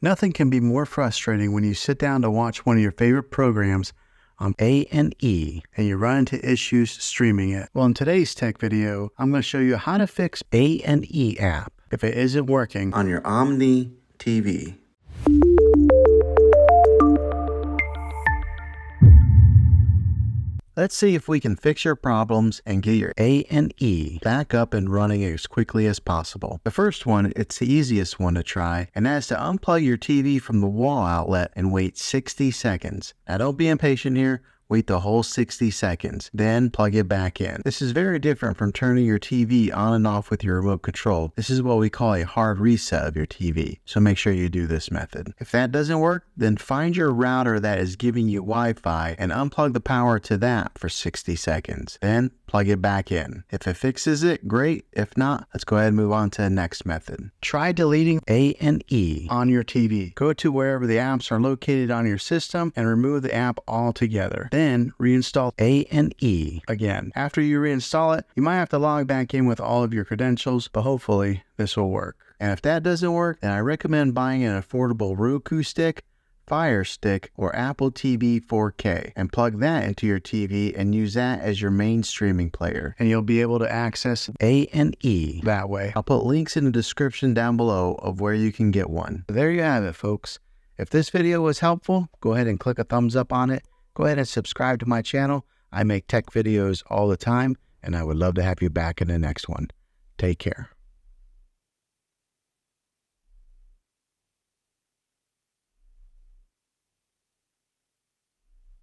Nothing can be more frustrating when you sit down to watch one of your favorite programs on A&E and you run into issues streaming it. Well, in today's tech video, I'm going to show you how to fix A&E app if it isn't working on your Omni TV. Let's see if we can fix your problems and get your A&E back up and running as quickly as possible. The first one, it's the easiest one to try, and that is to unplug your TV from the wall outlet and wait 60 seconds. Now don't be impatient here. Wait the whole 60 seconds, then plug it back in. This is very different from turning your TV on and off with your remote control. This is what we call a hard reset of your TV, so make sure you do this method. If that doesn't work, then find your router that is giving you Wi-Fi and unplug the power to that for 60 seconds. Then plug it back in. If it fixes it, great. If not, let's go ahead and move on to the next method. Try deleting A&E on your TV. Go to wherever the apps are located on your system and remove the app altogether. Then reinstall A&E again. After you reinstall it, you might have to log back in with all of your credentials, but hopefully this will work. And if that doesn't work, then I recommend buying an affordable Roku stick, Fire Stick, or Apple TV 4K and plug that into your TV and use that as your main streaming player. And you'll be able to access A&E that way. I'll put links in the description down below of where you can get one. There you have it, folks. If this video was helpful, go ahead and click a thumbs up on it. Go ahead and subscribe to my channel. I make tech videos all the time, and I would love to have you back in the next one. Take care.